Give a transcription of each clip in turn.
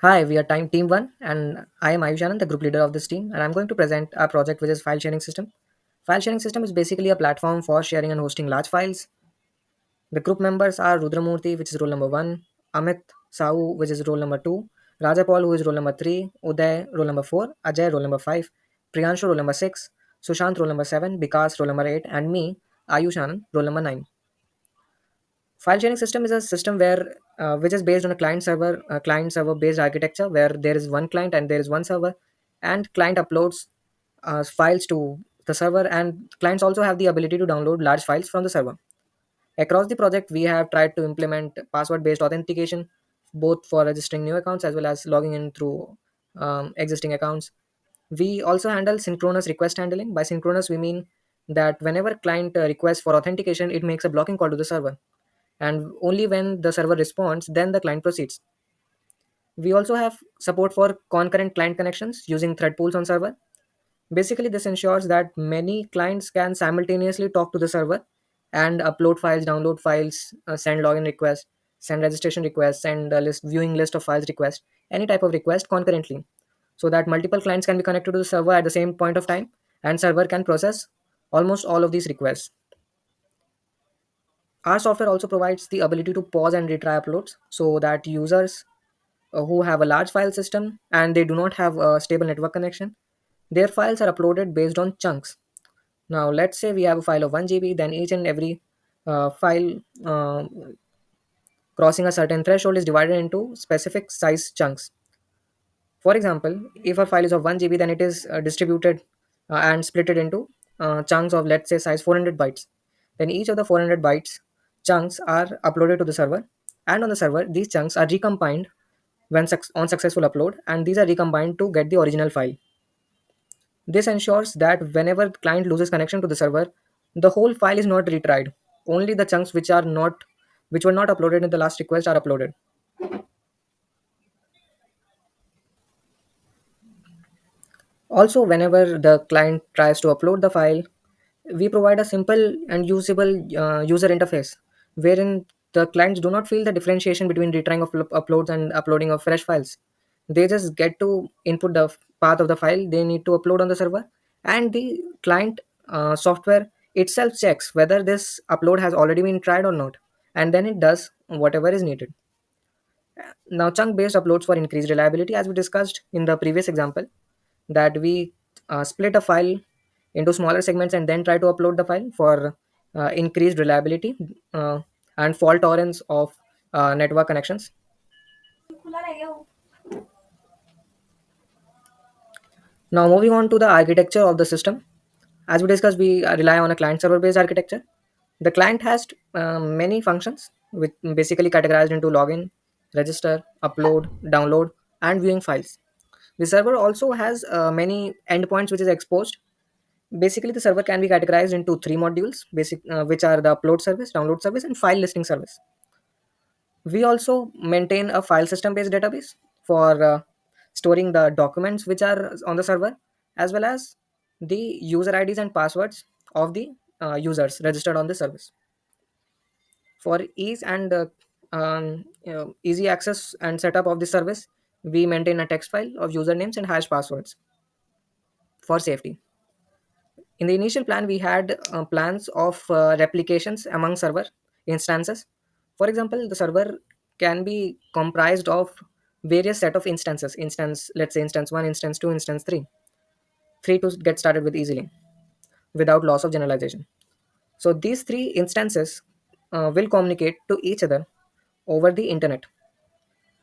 Hi, we are Team One, and I am Ayushanan, the group leader of this team, and I'm going to present our project, which is file sharing system. File sharing system is basically a platform for sharing and hosting large files. The group members are Rudramurthy, which is role number one, Amit Sahu, which is role number two, Rajapal, who is role number three, Uday, role number four, Ajay, role number five, Priyanshu, role number six, Sushant, role number seven, Vikas, role number eight, and me, Ayushanan, role number nine. File sharing system is a system where which is based on a client server based architecture where there is one client and there is one server, and client uploads files to the server, and clients also have the ability to download large files from the server. Across the project, we have tried to implement password based authentication both for registering new accounts as well as logging in through existing accounts. We also handle synchronous request handling. By synchronous, we mean that whenever client requests for authentication, it makes a blocking call to the server, and only when the server responds, then the client proceeds. We also have support for concurrent client connections using thread pools on server. Basically, this ensures that many clients can simultaneously talk to the server and upload files, download files, send login requests, send registration requests, send a viewing list of files request, any type of request concurrently, so that multiple clients can be connected to the server at the same point of time, and server can process almost all of these requests. Our software also provides the ability to pause and retry uploads so that users who have a large file system and they do not have a stable network connection, their files are uploaded based on chunks. Now, let's say we have a file of 1 GB, then each and every file crossing a certain threshold is divided into specific size chunks. For example, if a file is of 1 GB, then it is distributed and split it into chunks of, let's say, size 400 bytes. Then each of the 400 bytes chunks are uploaded to the server, and on the server, these chunks are recombined when on successful upload, and these are recombined to get the original file. This ensures that whenever the client loses connection to the server, the whole file is not retried. Only the chunks which were not uploaded in the last request are uploaded. Also, whenever the client tries to upload the file, we provide a simple and usable user interface wherein the clients do not feel the differentiation between retrying of uploads and uploading of fresh files. They just get to input the path of the file they need to upload on the server, and the client software itself checks whether this upload has already been tried or not, and then it does whatever is needed. Now, chunk based uploads for increased reliability, as we discussed in the previous example, that we split a file into smaller segments and then try to upload the file for increased reliability and fault tolerance of network connections. Now, moving on to the architecture of the system. As we discussed, we rely on a client server based architecture. The client has many functions, which basically categorized into login, register, upload, download, and viewing files. The server also has many endpoints which is exposed. Basically, the server can be categorized into three modules, which are the upload service, download service, and file listing service. We also maintain a file system based database for storing the documents which are on the server, as well as the user IDs and passwords of the users registered on the service. For ease and easy access and setup of the service, we maintain a text file of usernames and hash passwords for safety. In the initial plan, we had plans of replications among server instances. For example, the server can be comprised of various set of instances. Let's say instance 1, instance 2, instance 3. 3 to get started with easily without loss of generalization. So these three instances will communicate to each other over the internet.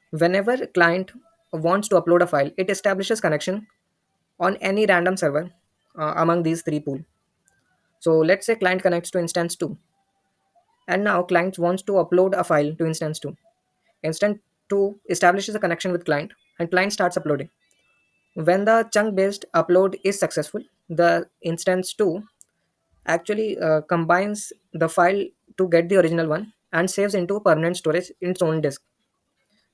Whenever a client wants to upload a file, it establishes connection on any random server among these three pools. So let's say client connects to instance 2, and now client wants to upload a file to instance 2. Instance 2 establishes a connection with client, and client starts uploading. When the chunk based upload is successful, the instance 2 actually combines the file to get the original one and saves into permanent storage in its own disk.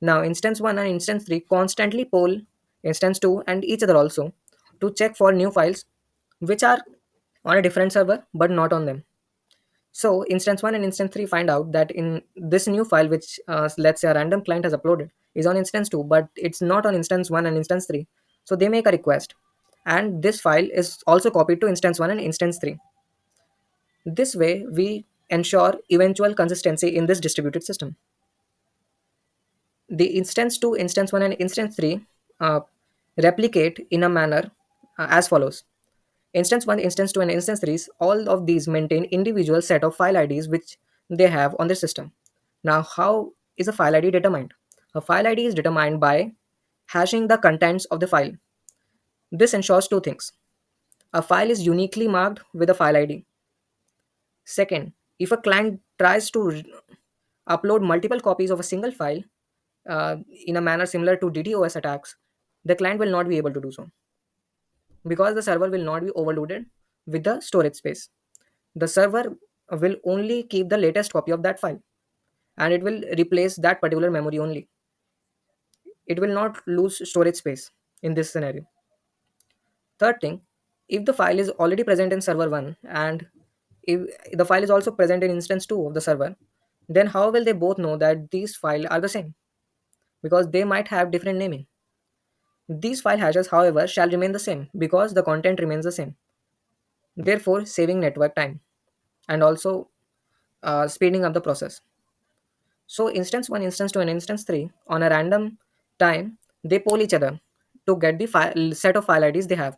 Now instance 1 and instance 3 constantly poll instance 2 and each other also to check for new files which are on a different server but not on them. So instance 1 and instance 3 find out that in this new file, which let's say a random client has uploaded, is on instance 2, but it's not on instance 1 and instance 3. So they make a request, and this file is also copied to instance 1 and instance 3. This way, we ensure eventual consistency in this distributed system. The instance 2, instance 1, and instance 3 uh, replicate in a manner as follows. Instance 1, instance 2, and instance 3, all of these maintain individual set of file IDs which they have on their system. Now, how is a file ID determined? A file ID is determined by hashing the contents of the file. This ensures two things. A file is uniquely marked with a file ID. Second, if a client tries to upload multiple copies of a single file in a manner similar to DDoS attacks, the client will not be able to do so because the server will not be overloaded with the storage space. The server will only keep the latest copy of that file, and it will replace that particular memory only. It will not lose storage space in this scenario. Third thing, if the file is already present in server 1 and if the file is also present in instance 2 of the server, then how will they both know that these files are the same? Because they might have different naming. These file hashes, however, shall remain the same because the content remains the same, therefore saving network time and also speeding up the process. So instance 1, instance 2, and instance 3 on a random time, they poll each other to get the set of file IDs they have.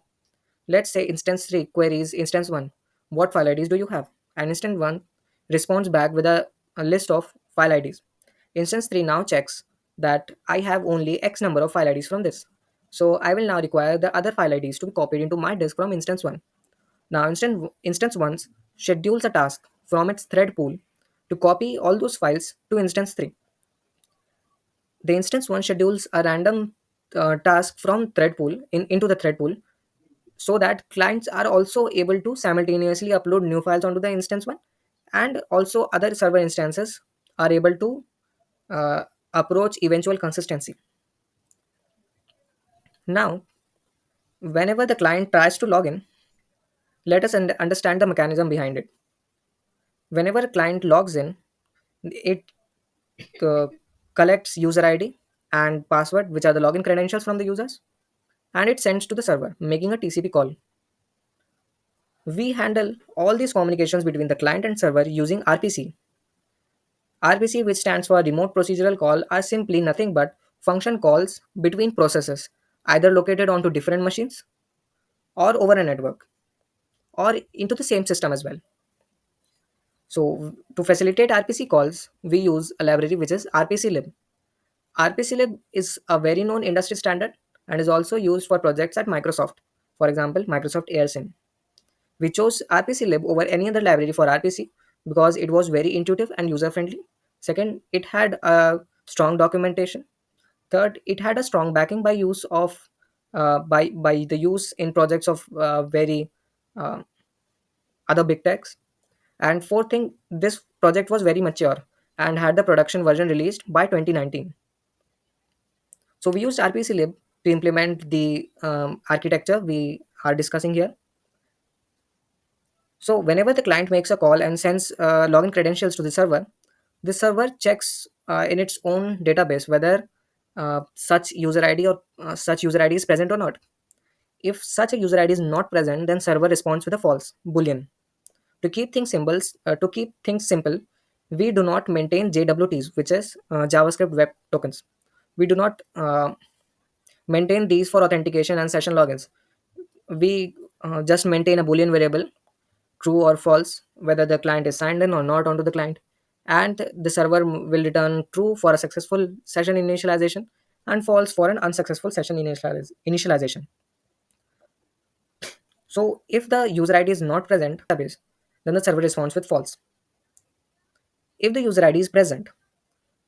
Let's say instance 3 queries instance 1, what file IDs do you have? And instance 1 responds back with a list of file IDs. Instance 3 now checks that I have only X number of file IDs from this. So I will now require the other file IDs to be copied into my disk from instance 1. Now instance 1 schedules a task from its thread pool to copy all those files to instance 3. The instance 1 schedules a random task from thread pool into the thread pool so that clients are also able to simultaneously upload new files onto the instance 1, and also other server instances are able to uh, approach eventual consistency. Now, whenever the client tries to log in, let us understand the mechanism behind it. Whenever a client logs in, it uh, collects user ID and password, which are the login credentials from the users, and it sends to the server, making a TCP call. We handle all these communications between the client and server using RPC. RPC, which stands for Remote Procedural Call, are simply nothing but function calls between processes, either located onto different machines or over a network or into the same system as well. So, to facilitate RPC calls, we use a library which is RPClib. RPClib is a very known industry standard and is also used for projects at Microsoft. For example, Microsoft AirSim. We chose RPClib over any other library for RPC because it was very intuitive and user friendly. Second, it had a strong documentation. Third, it had a strong backing by use of by the use in projects of very uh, other big techs. And fourth thing, this project was very mature and had the production version released by 2019. So we used RPClib to implement the architecture we are discussing here. So whenever the client makes a call and sends login credentials to the server checks in its own database whether such user ID or such user ID is present or not. If such a user ID is not present, then server responds with a false boolean. To keep things simple, we do not maintain JWTs, which is JavaScript Web Tokens. We do not maintain these for authentication and session logins. We just maintain a boolean variable, true or false, whether the client is signed in or not onto the client, and the server will return true for a successful session initialization and false for an unsuccessful session initialization. So if the user ID is not present in the database, then the server responds with false. If the user ID is present,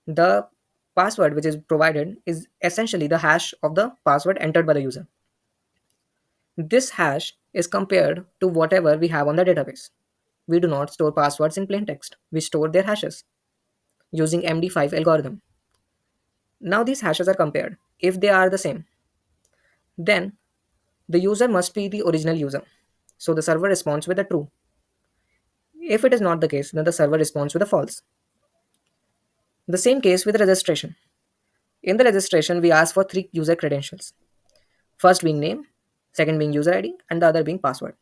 the password which is provided is essentially the hash of the password entered by the user. This hash is compared to whatever we have on the database. We do not store passwords in plain text. We store their hashes using MD5 algorithm. Now these hashes are compared. If they are the same, then the user must be the original user. So the server responds with a true. If it is not the case, then the server responds with a false. The same case with registration. In the registration, we ask for three user credentials. First being name, second being user ID, and the other being password.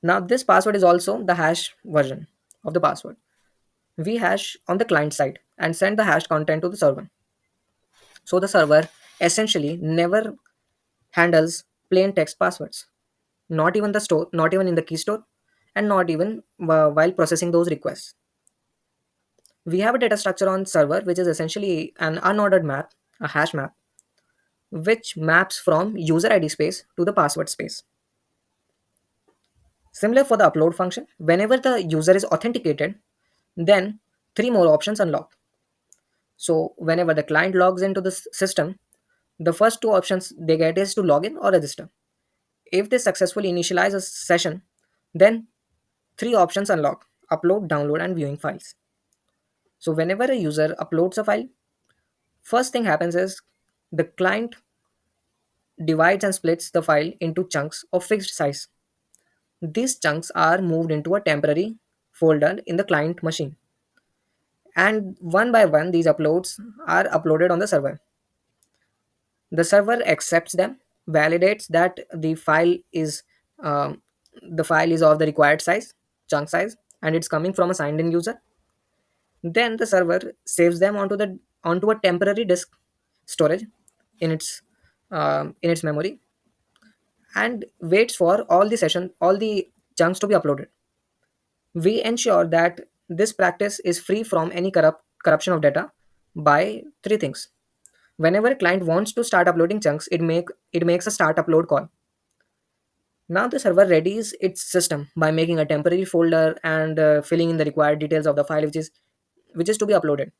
Now, this password is also the hash version of the password. We hash on the client side and send the hashed content to the server. So the server essentially never handles plain text passwords, not even the store, not even in the key store, and not even while processing those requests. We have a data structure on server which is essentially an unordered map, a hash map, which maps from user ID space to the password space. Similar for the upload function, whenever the user is authenticated, then three more options unlock. So whenever the client logs into the system, the first two options they get is to log in or register. If they successfully initialize a session, then three options unlock: upload, download, and viewing files. So whenever a user uploads a file, first thing happens is the client divides and splits the file into chunks of fixed size. These chunks are moved into a temporary folder in the client machine. And one by one, these uploads are uploaded on the server. The server accepts them, validates that um, the file is of the required size, chunk size, and it's coming from a signed in user. Then the server saves them onto a temporary disk storage in its memory, and waits for all the chunks to be uploaded. We ensure that this practice is free from any corruption of data by three things. Whenever a client wants to start uploading chunks, it makes a start upload call. Now the server readies its system by making a temporary folder and filling in the required details of the file which is to be uploaded.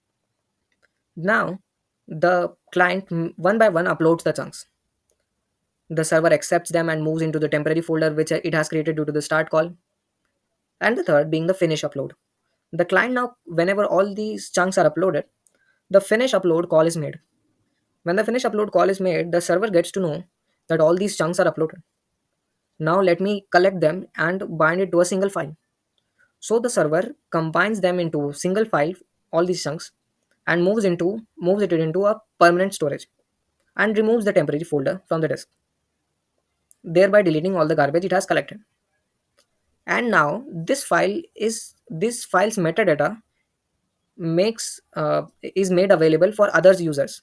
Now the client one by one uploads the chunks. The server accepts them and moves into the temporary folder which it has created due to the start call. And the third being the finish upload. The client now, whenever all these chunks are uploaded, the finish upload call is made. When the finish upload call is made, the server gets to know that all these chunks are uploaded. Now let me collect them and bind it to a single file. So the server combines them into a single file, all these chunks, and moves it into a permanent storage and removes the temporary folder from the disk, thereby deleting all the garbage it has collected. And now this file's metadata makes is made available for others users.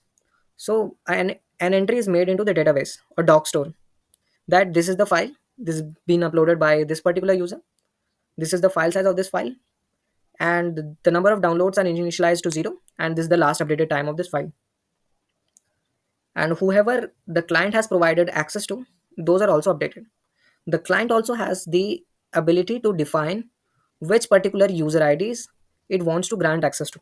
So an entry is made into the database or doc store that this is the file, this is been uploaded by this particular user, this is the file size of this file, and the number of downloads are initialized to 0, and this is the last updated time of this file. And whoever the client has provided access to, those are also updated. The client also has the ability to define which particular user IDs it wants to grant access to,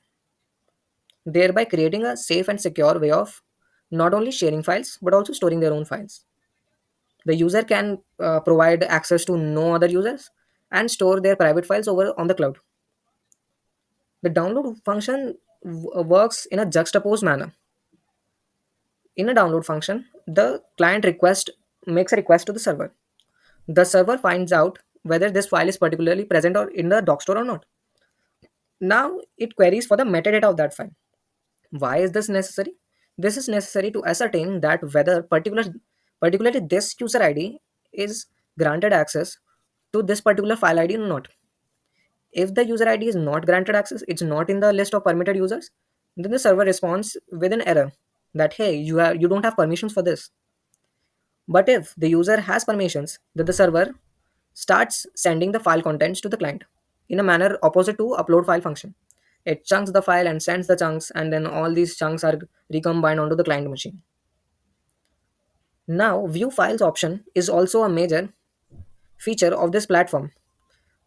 thereby creating a safe and secure way of not only sharing files but also storing their own files. The user can provide access to no other users and store their private files over on the cloud. The download function works in a juxtaposed manner. In a download function, the client request makes a request to the server. The server finds out whether this file is particularly present or in the doc store or not. Now it queries for the metadata of that file. Why is this necessary? This is necessary to ascertain that whether particularly this user ID is granted access to this particular file ID or not. If the user ID is not granted access, it's not in the list of permitted users, then the server responds with an error that hey, you don't have permissions for this. But if the user has permissions, then the server starts sending the file contents to the client in a manner opposite to upload file function. It chunks the file and sends the chunks, and then all these chunks are recombined onto the client machine. Now, view files option is also a major feature of this platform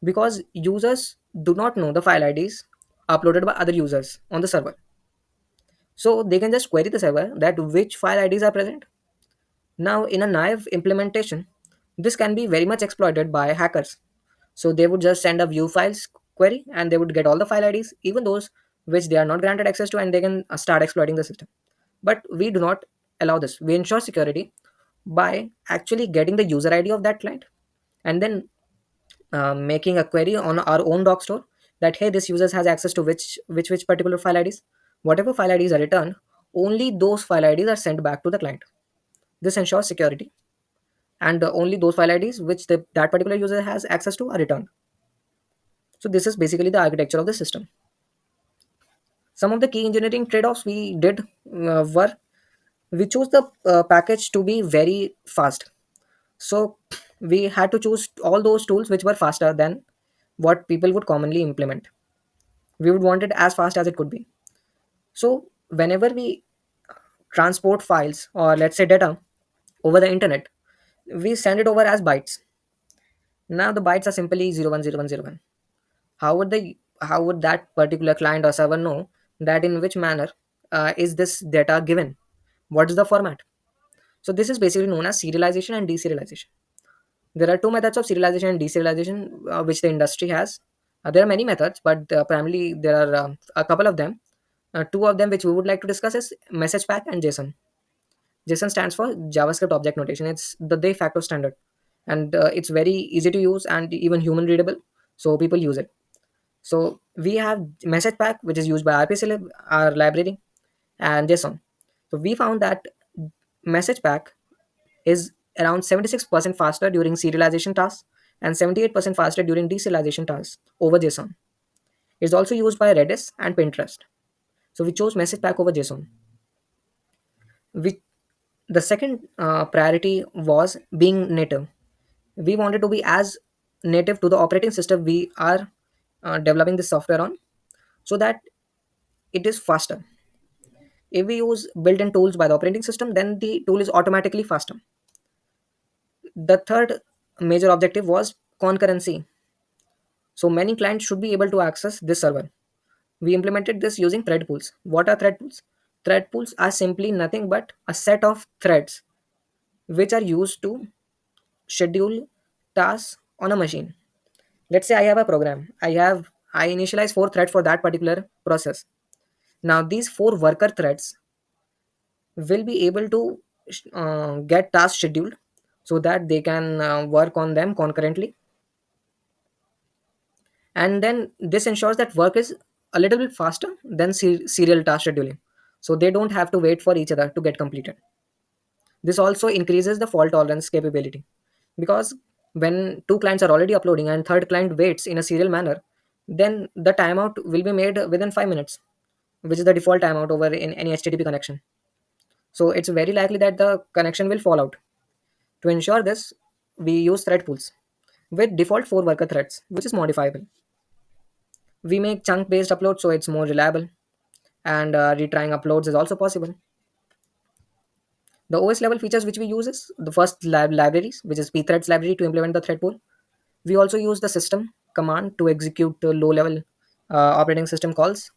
because users do not know the file IDs uploaded by other users on the server. So they can just query the server that which file IDs are present. Now, in a naive implementation, this can be very much exploited by hackers. So they would just send a view files query and they would get all the file IDs, even those which they are not granted access to, and they can start exploiting the system. But we do not allow this. We ensure security by actually getting the user ID of that client and then making a query on our own doc store that hey, this user has access to which particular file IDs. Whatever file IDs are returned, only those file IDs are sent back to the client. This ensures security, and only those file IDs which that particular user has access to are returned. So this is basically the architecture of the system. Some of the key engineering trade-offs we did were we chose the package to be very fast. So we had to choose all those tools which were faster than what people would commonly implement. We would want it as fast as it could be. So whenever we transport files or let's say data over the internet, we send it over as bytes. Now the bytes are simply 010101. How would the how would that particular client or server know that in which manner is this data given? What is the format? So this is basically known as serialization and deserialization. There are two methods of serialization and deserialization which the industry has. There are many methods, but primarily there are a couple of them. Two of them which we would like to discuss is message pack and JSON. JSON stands for JavaScript Object Notation. It's the de facto standard, and it's very easy to use and even human readable. So people use it. So we have message pack, which is used by RPC our library, and JSON. So we found that message pack is around 76% faster during serialization tasks and 78% faster during deserialization tasks over JSON. It's also used by Redis and Pinterest. So we chose message pack over JSON. We, the second priority was being native. We wanted to be as native to the operating system we are developing this software on, so that it is faster. If we use built-in tools by the operating system, then the tool is automatically faster. The third major objective was concurrency. So many clients should be able to access this server. We implemented this using thread pools. What are thread pools? Thread pools are simply nothing but a set of threads which are used to schedule tasks on a machine. Let's say I have a program. I initialize four threads for that particular process. Now these four worker threads will be able to get tasks scheduled so that they can work on them concurrently, and then this ensures that work is a little bit faster than serial task scheduling, so they don't have to wait for each other to get completed. This also increases the fault tolerance capability, because when two clients are already uploading and third client waits in a serial manner, then the timeout will be made within 5 minutes, which is the default timeout over in any HTTP connection. So it's very likely that the connection will fall out. To ensure this, we use thread pools with default 4 worker threads, which is modifiable. We make chunk based uploads so it's more reliable, and retrying uploads is also possible. The OS level features which we use is the first libraries, which is pthreads library to implement the thread pool. We also use the system command to execute low level operating system calls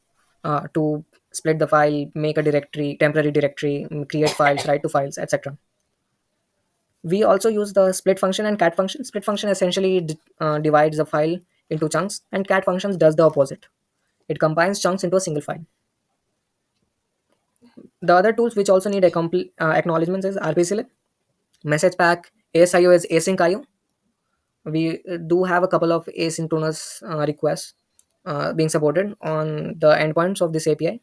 to split the file, make a directory, temporary directory, create files, write to files, etc. We also use the split function and cat function. Split function essentially divides the file into chunks, and cat functions does the opposite. It combines chunks into a single file. The other tools which also need acknowledgements is RPCLib, Message Pack, ASIO is Async IO. We do have a couple of asynchronous requests being supported on the endpoints of this API.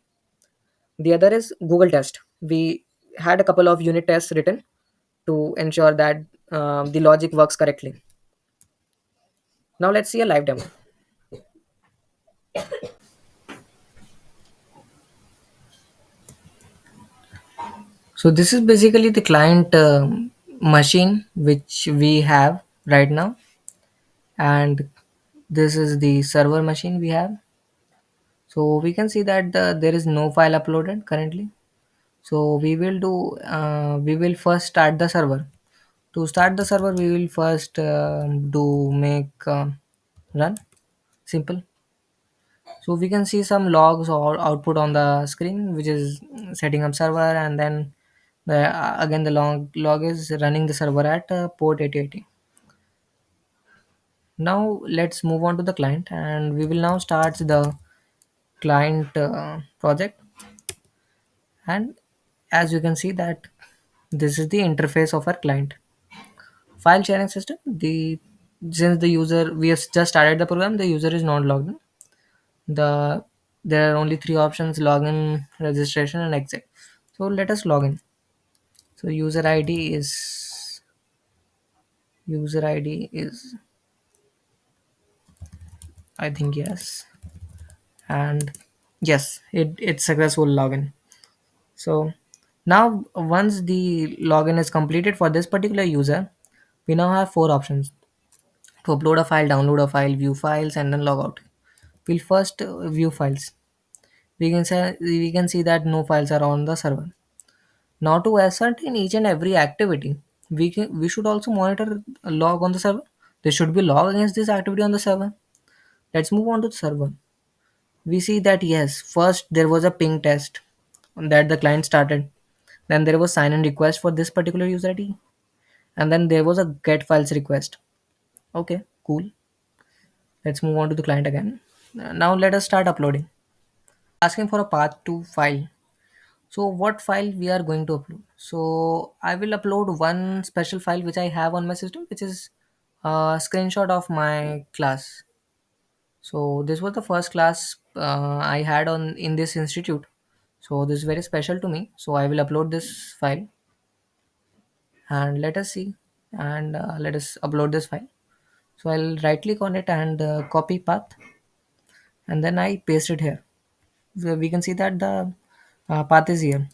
The other is Google Test. We had a couple of unit tests written to ensure that the logic works correctly. Now let's see a live demo. So this is basically the client machine which we have right now, and this is the server machine we have. So we can see that there is no file uploaded currently. So we will first start the server. To start the server, we will first do make run simple. So we can see some logs or output on the screen, which is setting up server, and then again the log is running the server at port 8080. Now let's move on to the client, and we will now start the client project. And as you can see that this is the interface of our client file sharing system. The Since the user we have just started the program, the user is not logged in. there are only three options: login, registration, and exit. So let us log in. So user id is I think yes, and yes, it's successful login. So now once the login is completed for this particular user, we now have four options: to upload a file, download a file, view files, and then log out. We'll first view files. We can see that no files are on the server. Now to ascertain each and every activity, we should also monitor a log on the server. There should be log against this activity on the server. Let's move on to the server. We see that yes, first there was a ping test that the client started. Then there was sign in request for this particular user ID, and then there was a get files request. Okay, cool. Let's move on to the client again. Now let us start uploading. Asking for a path to file. So what file we are going to upload? So I will upload one special file which I have on my system, which is a screenshot of my class. So this was the first class I had on in this institute. So this is very special to me. So I will upload this file and let us see, and let us upload this file. So I'll right click on it and copy path, and then I paste it here. So we can see that the path is here.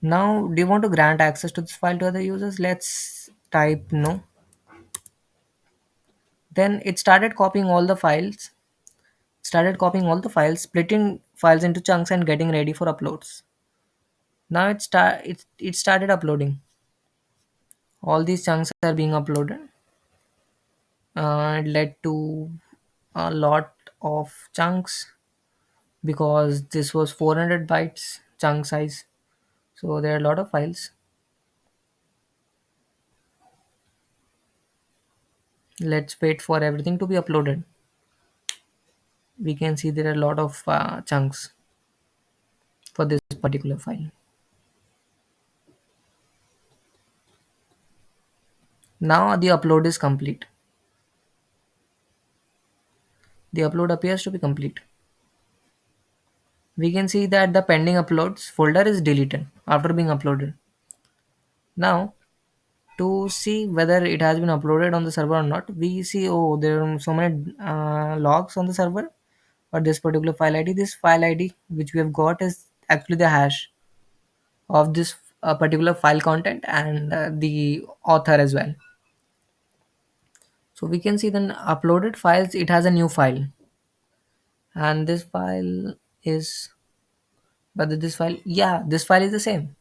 Now, do you want to grant access to this file to other users? Let's type no. Then it splitting files into chunks and getting ready for uploads. Now it started uploading. All these chunks are being uploaded. It led to a lot of chunks because this was 400 bytes chunk size. So there are a lot of files. Let's wait for everything to be uploaded. We can see there are a lot of chunks for this particular file. Now the upload is complete. The upload appears to be complete. We can see that the pending uploads folder is deleted after being uploaded. Now, to see whether it has been uploaded on the server or not, we see, oh, there are so many logs on the server for this particular file ID. This file ID which we have got is actually the hash of this particular file content and the author as well. So we can see then uploaded files, it has a new file, and this file is, whether this file, yeah, this file is the same.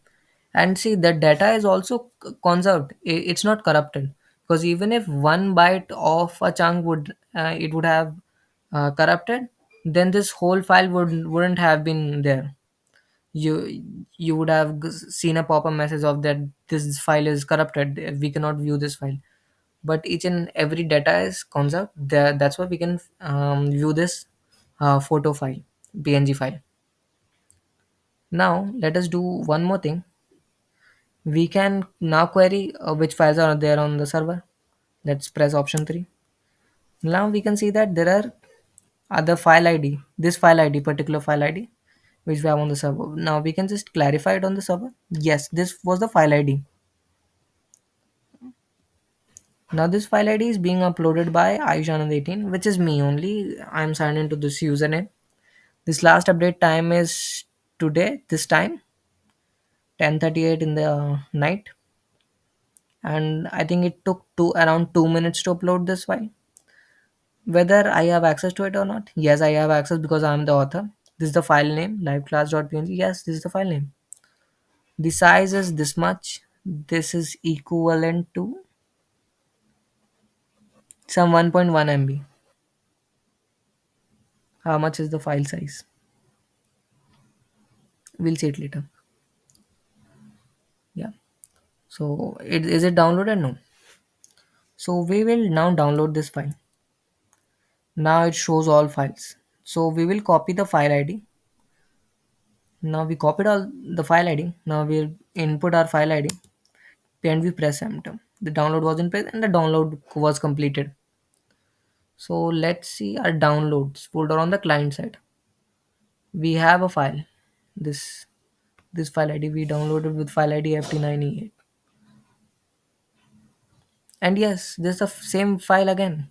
And see, the data is also conserved. It's not corrupted, because even if one byte of a chunk would it would have corrupted, then this whole file wouldn't have been there. You would have seen a pop-up message of that this file is corrupted, we cannot view this file. But each and every data is conserved there. That's why we can view this photo file, png file. Now let us do one more thing. We can now query which files are there on the server. Let's press option 3. Now we can see that there are other file id, this file id, particular file id which we have on the server. Now we can just clarify it on the server. Yes, this was the file id. Now this file id is being uploaded by Ayushanand18, which is me only. I'm signed into this username. This last update time is today, this time 10:38 in the night, and I think it took around 2 minutes to upload this file. Whether I have access to it or not? Yes, I have access because I am the author. This is the file name, liveclass.png. Yes, this is the file name. The size is this much. This is equivalent to some 1.1 MB. How much is the file size? We'll see it later. Yeah. So is it downloaded? No. So we will now download this file. Now it shows all files. So we will copy the file ID. Now we copied all the file ID. Now we'll input our file ID and we press enter. The download was in place and the download was completed. So let's see our downloads folder on the client side. We have a file. This file id we downloaded with file id ft9e8, and yes, this is the same file again.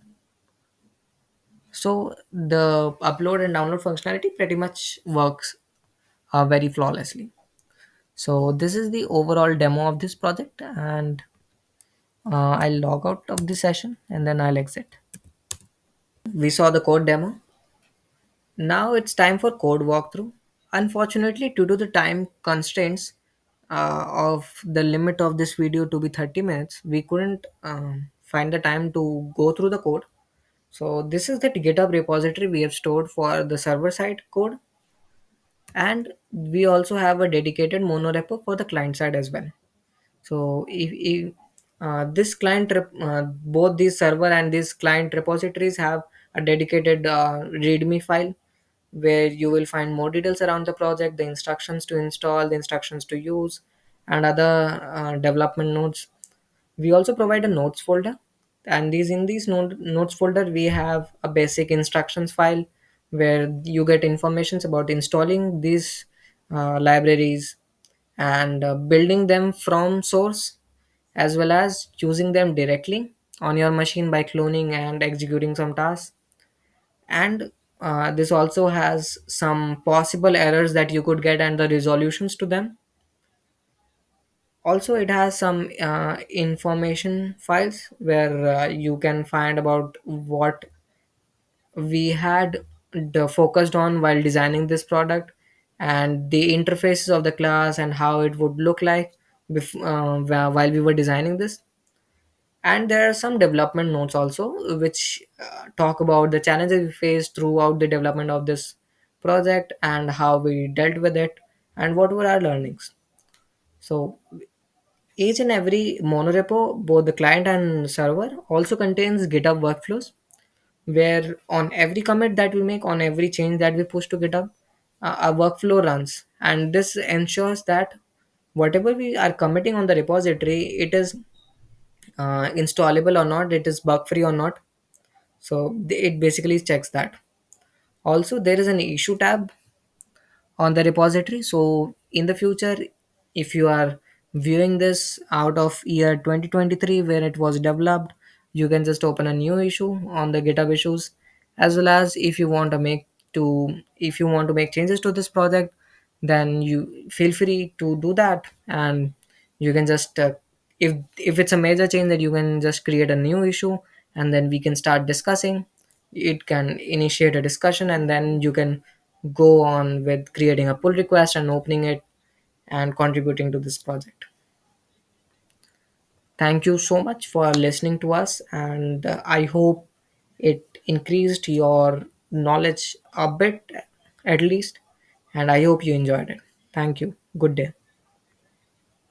So the upload and download functionality pretty much works very flawlessly. So this is the overall demo of this project, and I'll log out of this session and then I'll exit. We saw the code demo. Now it's time for code walkthrough. Unfortunately, due to the time constraints of the limit of this video to be 30 minutes, we couldn't find the time to go through the code. So this is the GitHub repository we have stored for the server side code, and we also have a dedicated monorepo for the client side as well. So if this both these server and these client repositories have a dedicated readme file where you will find more details around the project, the instructions to install, the instructions to use, and other development notes. We also provide a notes folder, and these notes folder we have a basic instructions file where you get informations about installing these libraries and building them from source, as well as using them directly on your machine by cloning and executing some tasks. And this also has some possible errors that you could get and the resolutions to them. Also, it has some information files where you can find about what we had focused on while designing this product, and the interfaces of the class and how it would look like while we were designing this. And there are some development notes also which talk about the challenges we faced throughout the development of this project and how we dealt with it and what were our learnings. So each and every monorepo, both the client and server, also contains GitHub workflows where on every commit that we make, on every change that we push to GitHub, a workflow runs. And this ensures that whatever we are committing on the repository, it is installable or not, it is bug free or not. So it basically checks that. Also, there is an issue tab on the repository. So in the future, if you are viewing this out of year 2023 where it was developed, you can just open a new issue on the GitHub issues. As well as if you want to make changes to this project, then you feel free to do that. And you can just if it's a major change, that you can just create a new issue, and then we can start discussing. It can initiate a discussion, and then you can go on with creating a pull request and opening it and contributing to this project. Thank you so much for listening to us, and I hope it increased your knowledge a bit at least, and I hope you enjoyed it. Thank you. Good day.